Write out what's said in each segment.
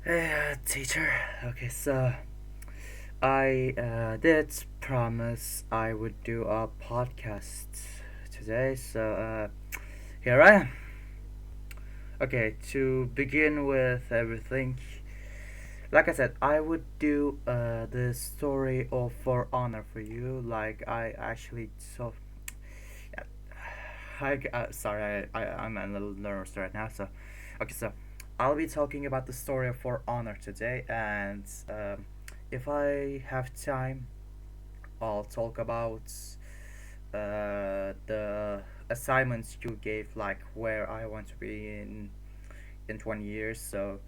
Teacher. Okay, so I did promise I would do a podcast today, so here I am. Okay, to begin with everything, like I said, I would do the story of For Honor for you. Like I actually so yeah, sorry, I'm a little nervous right now. So, okay, so I'll be talking about the story of For Honor today, and if I have time, I'll talk about the assignments you gave, like where I want to be in 20 years. So,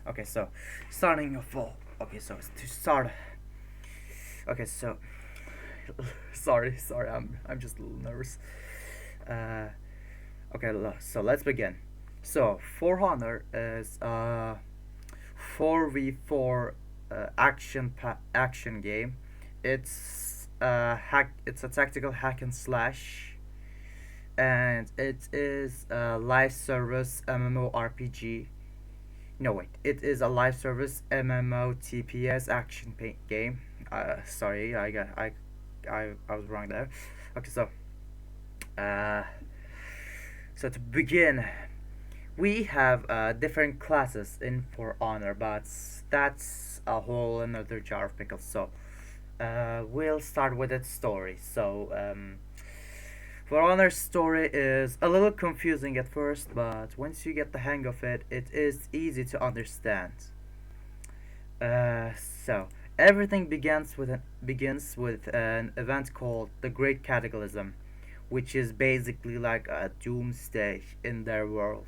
okay, so starting off all. Okay, so to start. Okay, so sorry, I'm just a little nervous. Uh, Okay, so let's begin. So, For Honor is a 4v4 action game. It's a tactical hack and slash, and it is a live service MMORPG. No wait, it is a live service MMOTPS game. Sorry, I was wrong there. Okay, uh, so to begin, we have different classes in For Honor, but that's a whole another jar of pickles. So we'll start with its story. So For Honor's story is a little confusing at first, but once you get the hang of it, it is easy to understand. So everything begins with an event called the Great Cataclysm, which is basically like a doomsday in their world.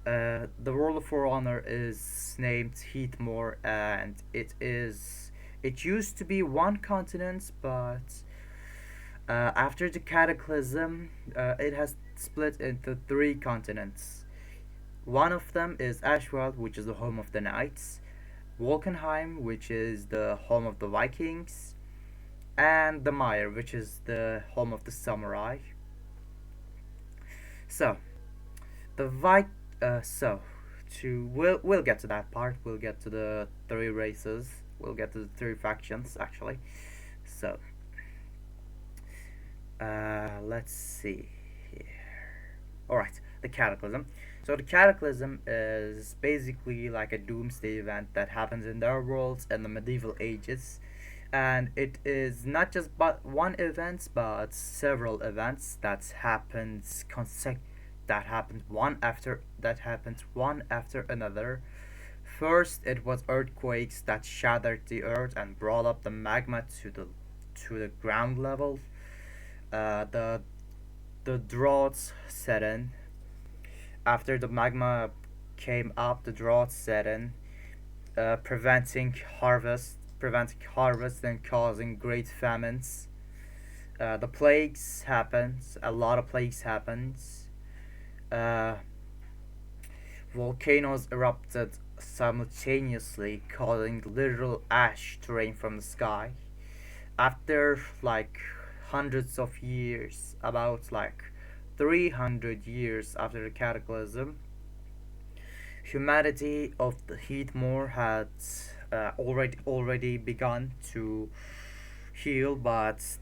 The world of For Honor is named Heathmore, and it used to be one continent, but after the cataclysm, it has split into three continents. One of them is Ashwell, which is the home of the knights, Wolkenheim, which is the home of the Vikings, and the Mire, which is the home of the samurai. So the Vi so to we'll get to that part. We'll get to the three races. We'll get to the three factions actually. So let's see here. All right, the Cataclysm. So the Cataclysm is basically like a doomsday event that happens in their worlds in the medieval ages, and it is not just but one event, but several events that happens one after another. First, it was earthquakes that shattered the earth and brought up the magma to the ground level. The droughts set in. After the magma came up, the droughts set in, preventing harvest and causing great famines. The plagues happens. A lot of plagues happens. Uh, Volcanoes erupted simultaneously, causing literal ash to rain from the sky. After like hundreds of years, about like 300 years after the cataclysm, humanity of the Heathmore had already begun to heal, but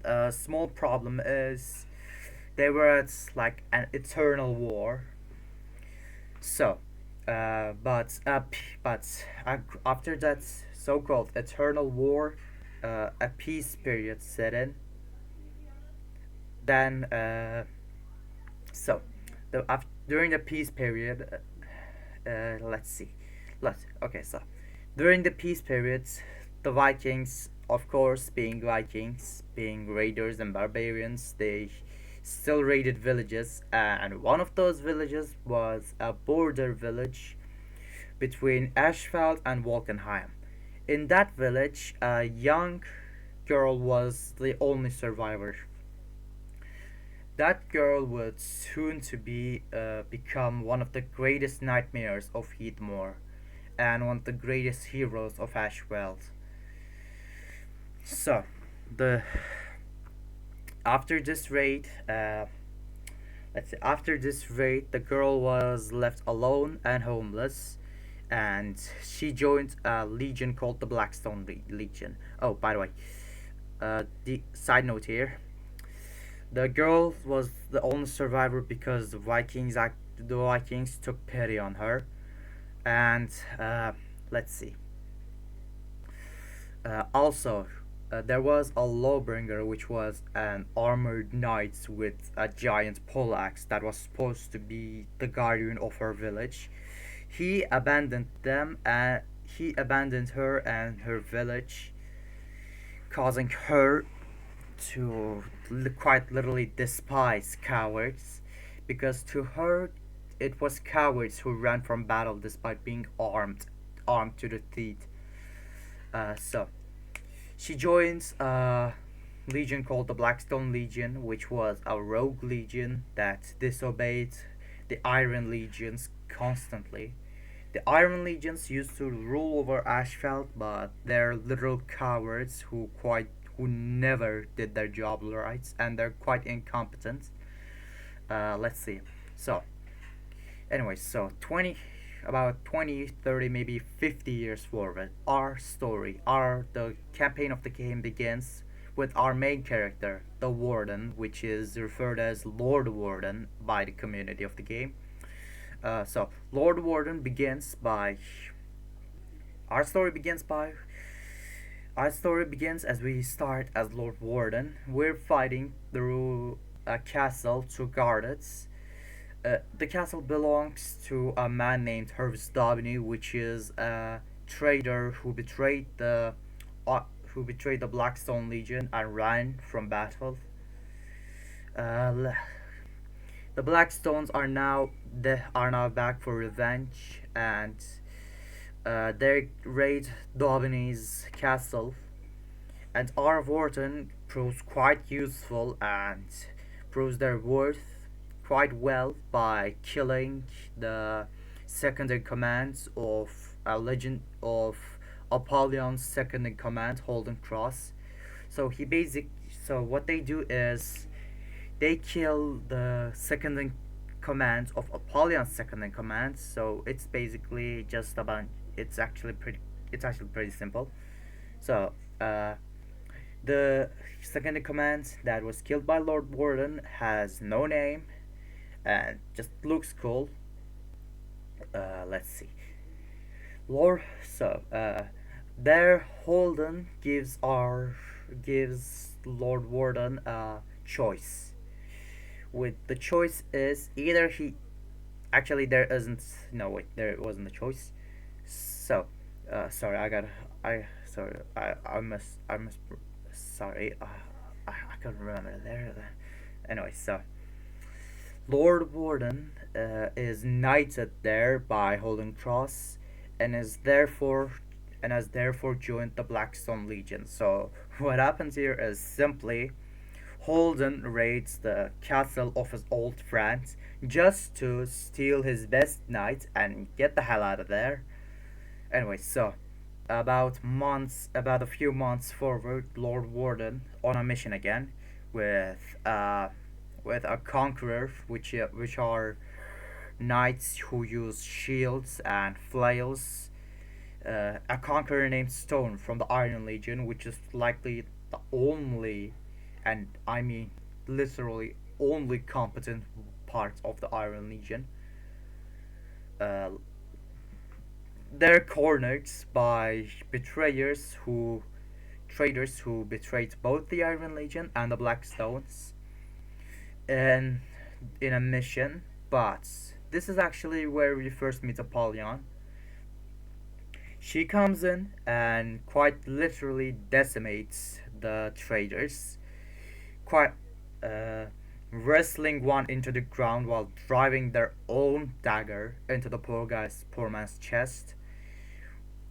a small problem is they were at like an eternal war. So, after that so-called eternal war, a peace period set in. Then, so during the peace period, let's see, let's okay. So, during the peace periods, the Vikings, of course, being Vikings, being raiders and barbarians, they still raided villages, and one of those villages was a border village between Ashfeld and Wolkenheim. In that village, a young girl was the only survivor. That girl would soon to be become one of the greatest nightmares of Heathmore and one of the greatest heroes of Ashwell. So, the after this raid, after this raid, the girl was left alone and homeless, and she joined a legion called the Blackstone Legion. Oh, by the way, the side note here: the girl was the only survivor because the Vikings took pity on her, and let's see. Also, there was a Lawbringer, which was an armored knight with a giant poleaxe that was supposed to be the guardian of her village. He abandoned them, and he abandoned her and her village, causing her to quite literally despise cowards, because to her it was cowards who ran from battle despite being armed to the teeth. So she joins a legion called the Blackstone Legion, which was a rogue legion that disobeyed the Iron Legions constantly. The Iron Legions used to rule over Ashfeld, but they're literal cowards who never did their job right, and they're quite incompetent. Let's see. So, anyway, so 20, about 20, 30, maybe 50 years forward, the campaign of the game begins with our main character, the Warden, which is referred as Lord Warden by the community of the game. So Lord Warden begins by our story begins by our story begins as we start as Lord Warden. We're fighting through a castle to guard it. The castle belongs to a man named Hervis Daubeny, which is a traitor uh, who betrayed the Blackstone Legion and ran from battle. Uh, the Blackstones are now back for revenge, and they raid Daubeny's castle. And R. Wharton proves quite useful and proves their worth quite well by killing the second in command of a legend of Apollyon's second in command, Holden Cross. So what they do is they kill the second in command of Apollyon's second in command. So it's basically just about it's actually pretty simple. So the second in command that was killed by Lord Warden has no name and just looks cool. Let's see. Lord so there Holden gives Lord Warden a choice. With the choice is either he actually there isn't no wait there wasn't a choice. So sorry I must sorry I can't remember there. Anyway, so Lord Warden is knighted there by Holden Cross, and has therefore joined the Blackstone Legion. So what happens here is simply Holden raids the castle of his old friend just to steal his best knight and get the hell out of there. Anyway, so about a few months forward, Lord Warden on a mission again with with a conqueror, which are knights who use shields and flails. A conqueror named Stone from the Iron Legion, which is likely the only, and I mean literally only competent part of the Iron Legion. Uh, they're cornered by traitors who betrayed both the Iron Legion and the Blackstones in in a mission. But this is actually where we first meet Apollyon. She comes in and quite literally decimates the traitors, quite uh, wrestling one into the ground while driving their own dagger into the poor man's chest.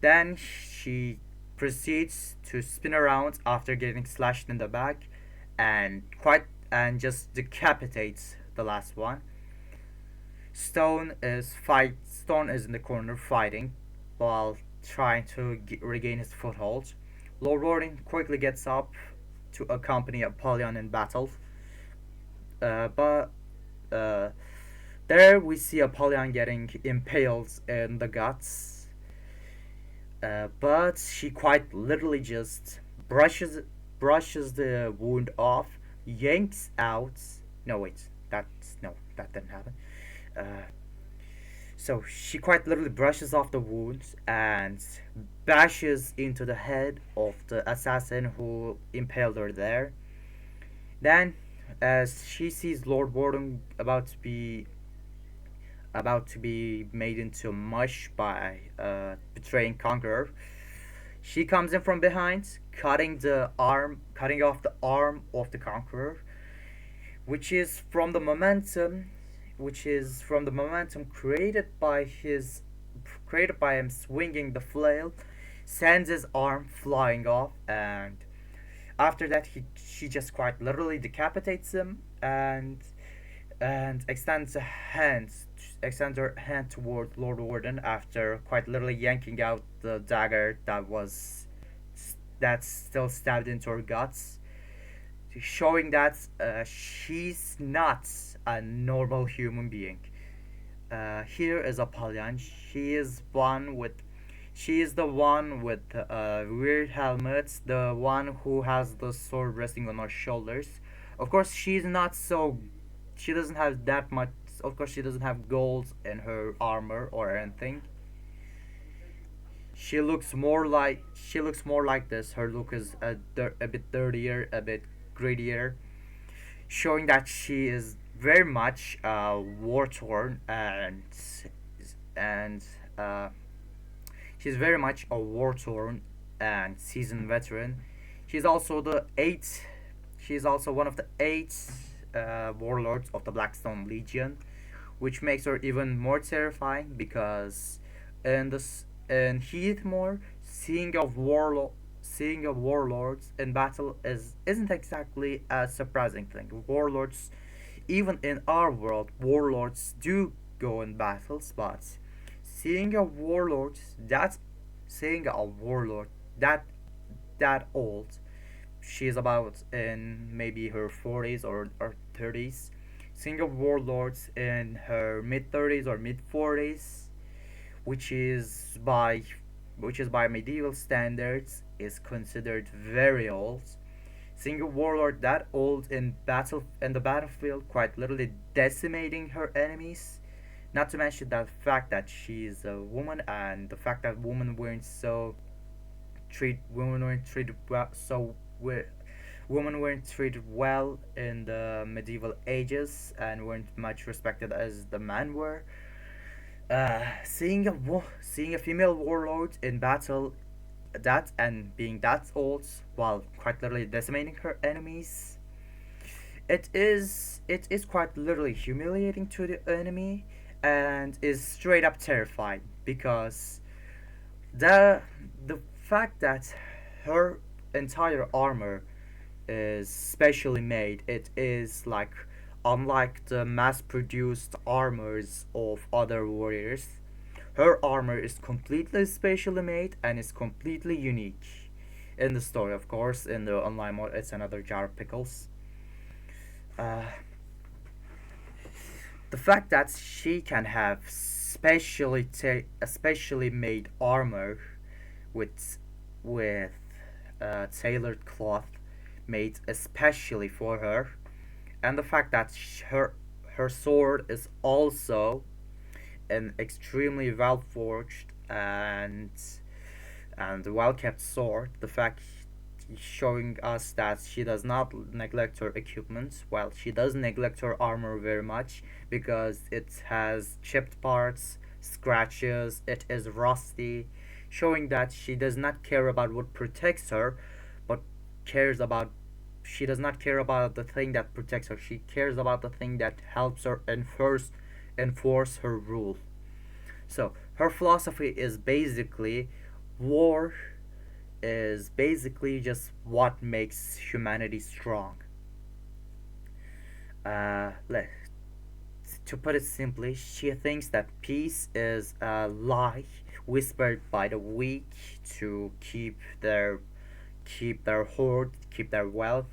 Then she proceeds to spin around after getting slashed in the back, and just decapitates the last one. Stone is in the corner fighting while trying to regain his foothold. Lord Warden quickly gets up to accompany Apollyon in battle, but uh, there we see Apollyon getting impaled in the guts But she quite literally just brushes brushes the wound off, yanks out. No, wait, that's no, that didn't happen. Uh, so she quite literally brushes off the wound and bashes into the head of the assassin who impaled her there. Then, as she sees Lord Warden about to be made into mush by betraying Conqueror, she comes in from behind, cutting off the arm of the Conqueror, which is from the momentum, created by him swinging the flail, sends his arm flying off, and after that she just quite literally decapitates him and extends her hand toward Lord Warden after quite literally yanking out the dagger that's still stabbed into her guts, showing that she's not a normal human being. Here is Apollyon. She is the one with weird helmets, the one who has the sword resting on her shoulders. Of course, she's not so. She doesn't have that much. Of course, she doesn't have gold in her armor or anything. She looks more like this. Her look is a bit dirtier, a bit grittier, showing that she is very much war torn and uh, she's very much a war torn and seasoned veteran. She's also the eighth. She's also one of the eight warlords of the Blackstone Legion, which makes her even more terrifying because in Heathmore, seeing a warlords in battle isn't exactly a surprising thing. Warlords, even in our world, warlords do go in battles, but seeing a warlord that seeing a warlord that that old, she's about in maybe her 40s or 30s, seeing a warlord in her mid 30s or mid 40s, which is by medieval standards is considered very old. Seeing a warlord that old in the battlefield, quite literally decimating her enemies. Not to mention the fact that she's a woman and the fact that women weren't treated well, women weren't treated well in the medieval ages and weren't much respected as the men were. Seeing a female warlord in battle, that and being that old while quite literally decimating her enemies, it is quite literally humiliating to the enemy and is straight up terrifying because the the fact that her entire armor is specially made, it is like unlike the mass produced armors of other warriors. Her armor is completely specially made and is completely unique. In the story, of course, in the online mode, it's another jar of pickles. Uh, the fact that she can have specially made armor with tailored cloth made especially for her, and the fact that her sword is also an extremely well forged and well kept sword. The fact showing us that she does not neglect her equipment. Well, she does neglect her armor very much because it has chipped parts, scratches, it is rusty, showing that she does not care about what protects her, but cares about she does not care about the thing that protects her. She cares about the thing that helps her enforce her rule. So her philosophy is basically war is basically just what makes humanity strong. Let To put it simply, she thinks that peace is a lie whispered by the weak to keep their hoard, keep their wealth,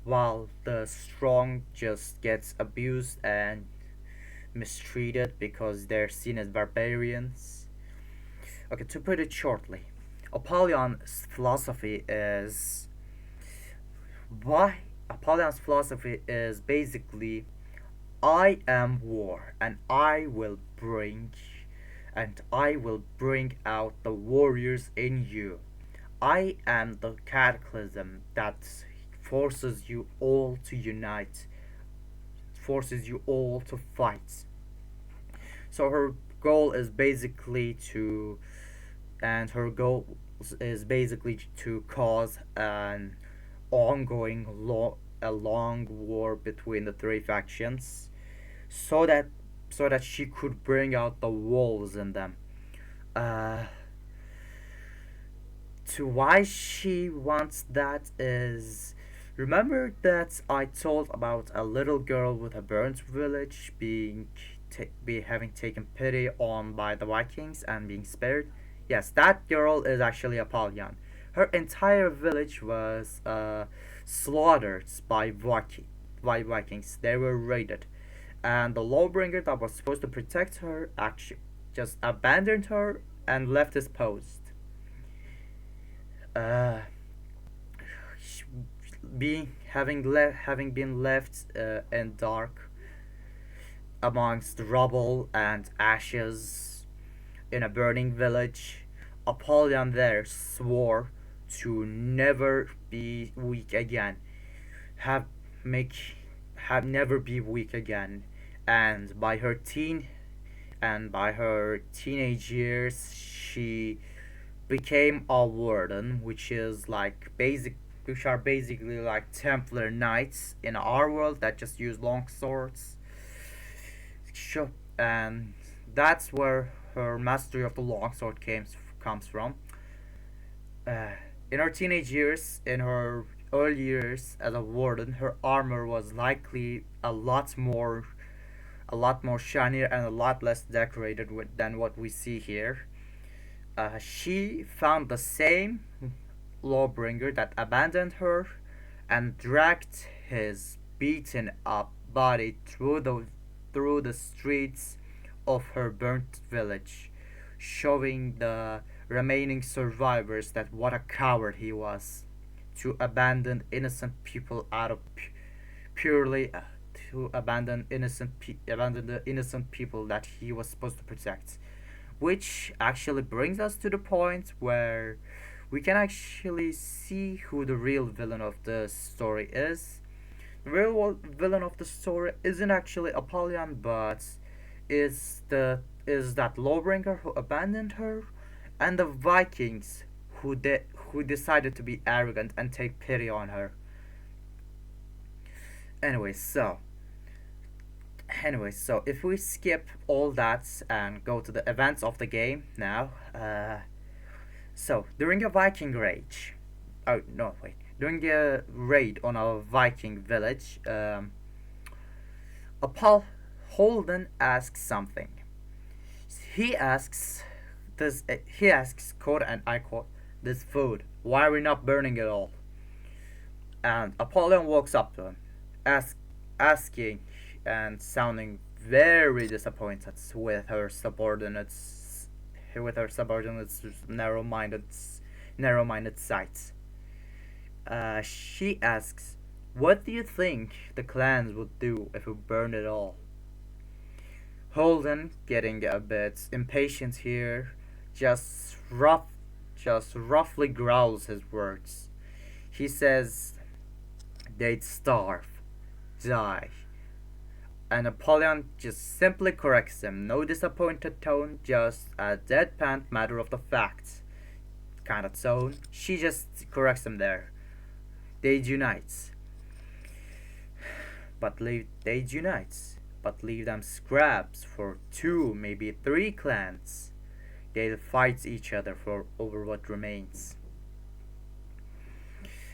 while the strong just gets abused and mistreated because they're seen as barbarians. Okay, to put it shortly, Apollyon's philosophy is why Apollyon's philosophy is basically I am war and I will bring out the warriors in you. I am the cataclysm that forces you all to unite, forces you all to fight. So her goal is basically to, and her goal is basically to cause an ongoing a long war between the three factions, so that she could bring out the wolves in them. Uh, to why she wants that is, remember that I told about a little girl with a burnt village be having taken pity on by the Vikings and being spared. Yes, that girl is actually Apollyon. Her entire village was slaughtered by Vikings. They were raided, and the Lawbringer that was supposed to protect her actually just abandoned her and left his post. Uh, having been left in dark amongst rubble and ashes in a burning village, Apollyon there swore to never be weak again, have make have never be weak again, and by her teenage years she became a warden, which are basically like Templar knights in our world that just use long swords. Sure, and that's where her mastery of the longsword comes from. Uh, in her teenage years, in her early years as a warden, her armor was likely a lot more shinier and a lot less decorated than what we see here. She found the same lawbringer that abandoned her and dragged his beaten up body through the streets of her burnt village, showing the remaining survivors that what a coward he was to abandon innocent people out of purely to abandon the innocent people that he was supposed to protect, which actually brings us to the point where we can actually see who the real villain of the story is. The real villain of the story isn't actually Apollyon, but is that Lawbringer who abandoned her, and the Vikings who decided to be arrogant and take pity on her. Anyway, so if we skip all that and go to the events of the game now, so during a Viking rage, oh no wait, during a raid on a Viking village, Apol Holden asks something. He asks he asks, quote and I quote, this food. Why are we not burning it all? And Apollyon walks up to him, ask, asking and sounding very disappointed with her subordinates narrow-minded sights. She asks, "What do you think the clans would do if we burned it all?" Holden, getting a bit impatient here, just rough, just roughly growls his words. He says, "They'd starve, die." And Apollyon just simply corrects him. No disappointed tone, just a deadpan matter of the fact kind of tone. She just corrects him there. They'd unite, they'd unite, but leave them scraps for two, maybe three clans. They'd fight each other for over what remains.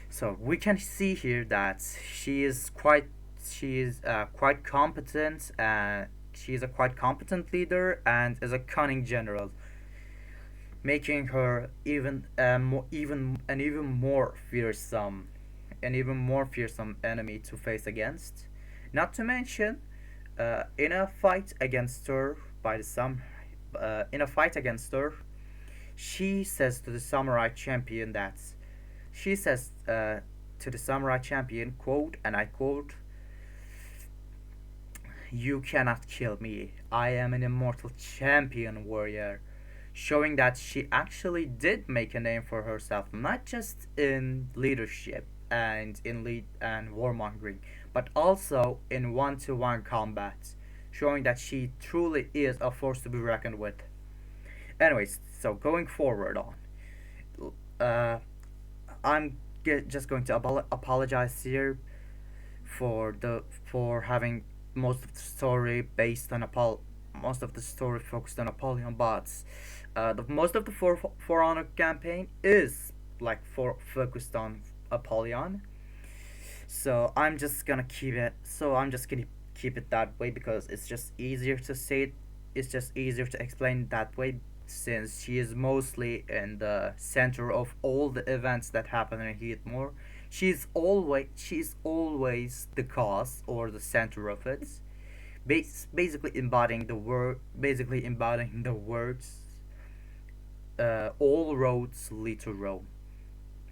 So we can see here that she is quite competent. She is a quite competent leader and is a cunning general, making her an even more fearsome enemy to face against. Not to mention, in a fight against her, She says to the samurai champion that she says to the samurai champion, quote, and I quote, "You cannot kill me. I am an immortal champion warrior." Showing that she actually did make a name for herself, not just in leadership and in lead and warmongering, but also in one-to-one combat, showing that she truly is a force to be reckoned with. Anyways, so going forward on, uh, I'm just going to apologize here for having most of the story based on most of the story focused on Apollyon, but most of the For Honor campaign is like for focused on Apollyon. So I'm just gonna keep it. So I'm just gonna keep it that way because it's just easier to say it. It's just easier to explain that way since she is mostly in the center of all the events that happen in Heatmore. She's always the cause or the center of it. Basically embodying the words. All roads lead to Rome.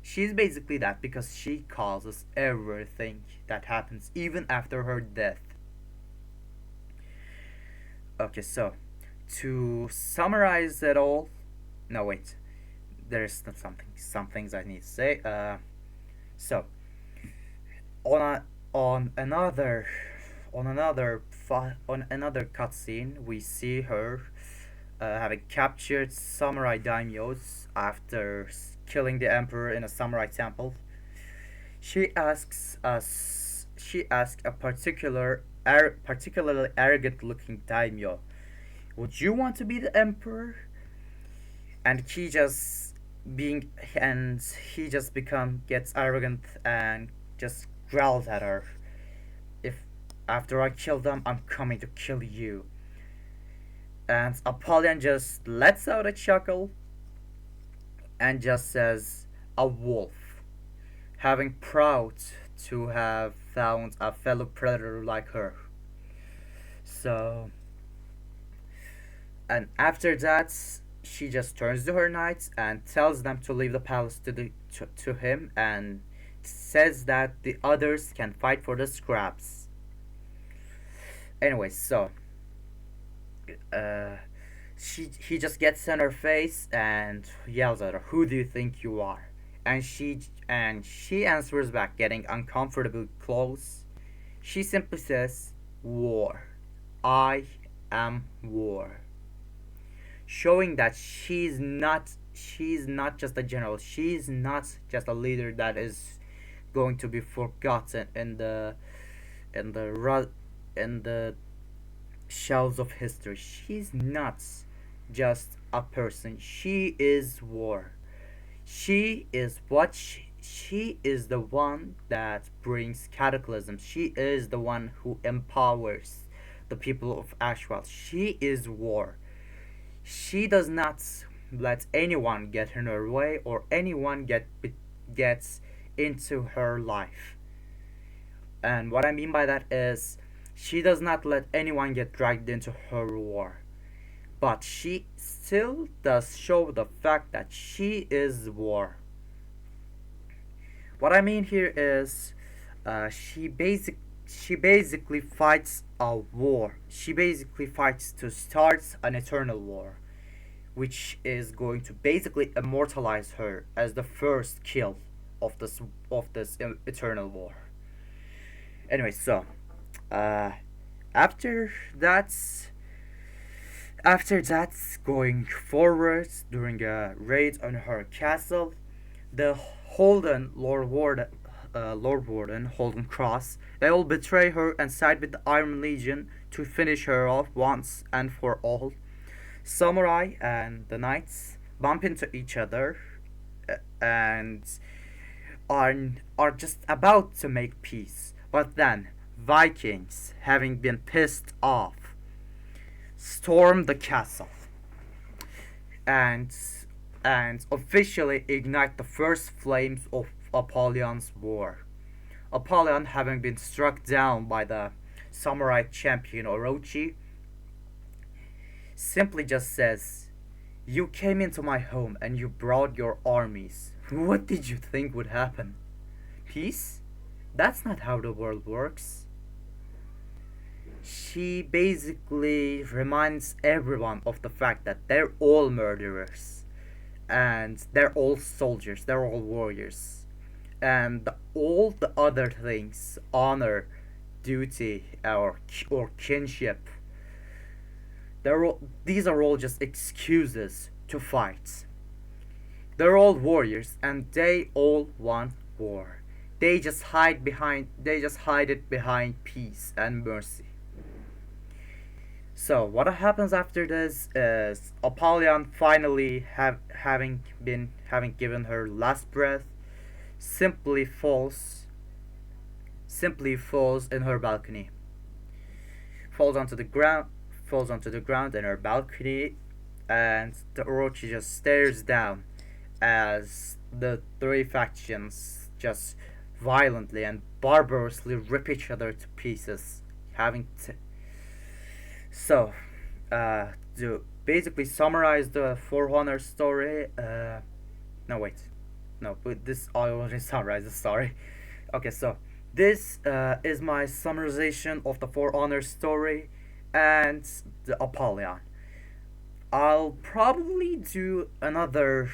She's basically that because she causes everything that happens even after her death. Okay, so to summarize it all, no wait, there's not some things I need to say. So on a, on another on another cutscene, we see her having captured samurai daimyos after killing the emperor in a samurai temple. She asks a particularly arrogant looking daimyo, "Would you want to be the emperor?" And he just become gets arrogant and just growls at her. "If after I kill them, I'm coming to kill you." And Apollyon just lets out a chuckle and just says, "A wolf, having proud to have found a fellow predator like her." So, and after that, she just turns to her knights and tells them to leave the palace to him and says that the others can fight for the scraps. Anyway, so uh, he just gets in her face and yells at her, "Who do you think you are?" And she answers back, getting uncomfortably close. She simply says, "War. I am war." Showing that she's not just a general. She's not just a leader that is going to be forgotten in the in the shelves of history. She's not just a person. She is war. She is the one that brings cataclysm. She is the one who empowers the people of Ashwell. She is war. She does not let anyone get in her way or anyone gets into her life. And what I mean by that is she does not let anyone get dragged into her war. But she still does show the fact that she is war. What I mean here is she basically fights a war. She basically fights to start an eternal war, which is going to basically immortalize her as the first kill of this eternal war. Anyway, so uh, after that, going forward during a raid on her castle, the Holden Lord Warden Holden Cross, they will betray her and side with the Iron Legion to finish her off once and for all. Samurai and the knights bump into each other and are are just about to make peace. But then Vikings, having been pissed off, storm the castle and officially ignite the first flames of Apollyon's war. Apollyon, having been struck down by the samurai champion Orochi, simply just says, You came into my home and you brought your armies. What did you think would happen? Peace? That's not how the world works. She basically reminds everyone of the fact that they're all murderers and they're all soldiers, they're all warriors. And all the other things, honor, duty, or kinship, these are all just excuses to fight. They're all warriors and they all want war. They just hide it behind peace and mercy. So what happens after this is Apollyon finally having given her last breath simply falls in her balcony. Falls onto the ground falls onto the ground in her balcony, and the Orochi just stares down as the three factions just violently and barbarously rip each other to pieces, having to. So, to basically summarize the For Honor story, no wait, no, but this I already summarized the story. Okay, so this is my summarization of the For Honor story and the Apollyon. I'll probably do another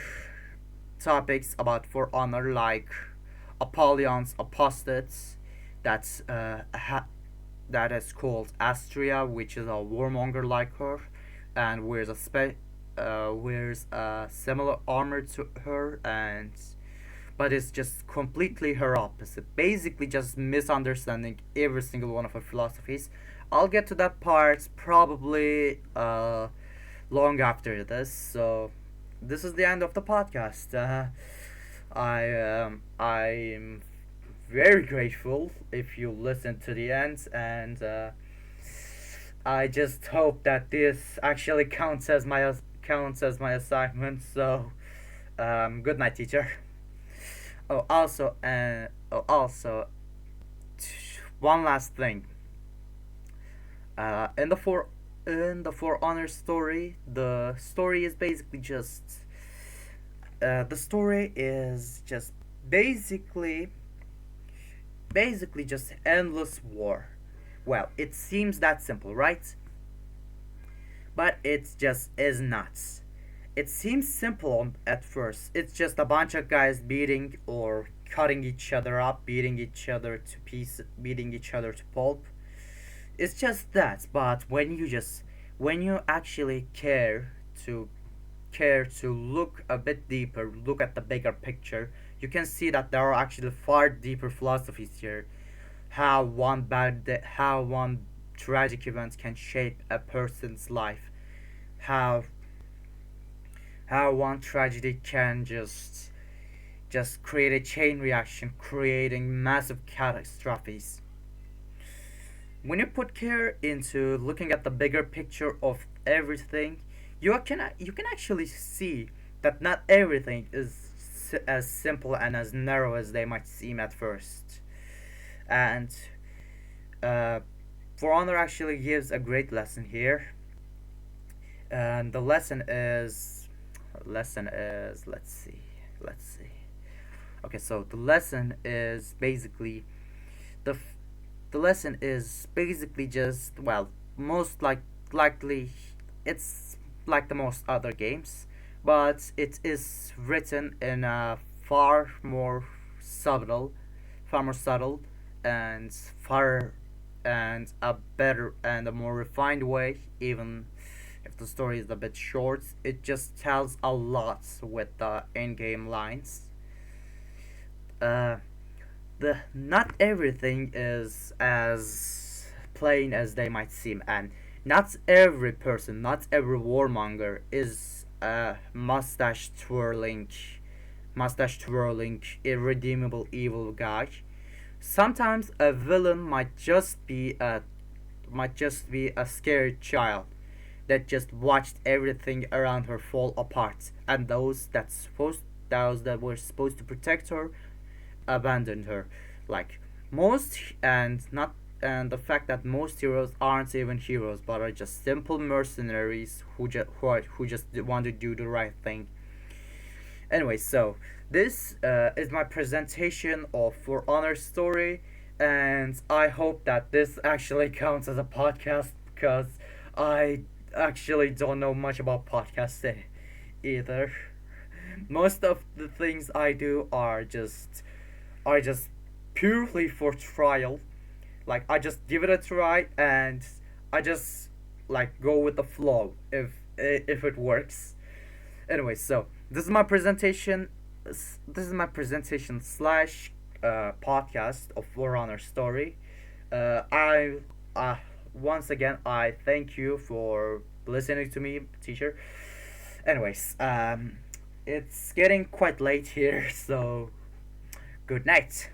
topics about For Honor, like Apollyon's apostates. That's that is called Astria, which is a warmonger like her, and wears a similar armor to her, and but it's just completely her opposite. Basically, just misunderstanding every single one of her philosophies. I'll get to that part probably long after this. So this is the end of the podcast. I'm very grateful if you listen to the end, and I just hope that this actually counts as my assignment. So good night, teacher. Also, one last thing. In the For Honor story, the story is basically just the story is just basically just endless war. Well, it seems that simple, right? But it just is not. It seems simple at first. It's just a bunch of guys beating or cutting each other up, beating each other to pieces, beating each other to pulp. It's just that. But when you actually to care to look a bit deeper, look at the bigger picture, you can see that there are actually far deeper philosophies here. How one tragic event can shape a person's life. How one tragedy can just create a chain reaction, creating massive catastrophes. When you put care into looking at the bigger picture of everything, you can actually see that not everything is as simple and as narrow as they might seem at first. And uh, For Honor actually gives a great lesson here, and the lesson is let's see. Okay, so the the lesson is basically just, well, most likely it's like the most other games, but it is written in a far more subtle and far and a better and a more refined way. Even if the story is a bit short, it just tells a lot with the in-game lines. uh, the Not everything is as plain as they might seem, and not every warmonger is a mustache twirling, irredeemable evil guy. Sometimes a villain might just be a scared child that just watched everything around her fall apart, and those that were supposed to protect her abandoned her. Like most and not and the fact that most heroes aren't even heroes but are just simple mercenaries who just want to do the right thing. Anyway, so this is my presentation of For Honor story, and I hope that this actually counts as a podcast because I actually don't know much about podcasting either. Most of the things I do are just purely for trial. Like I just give it a try and I just like go with the flow if it works. Anyway, so this is my presentation slash podcast of For Honor story. I once again I thank you for listening to me, teacher. Anyways, it's getting quite late here, so good night.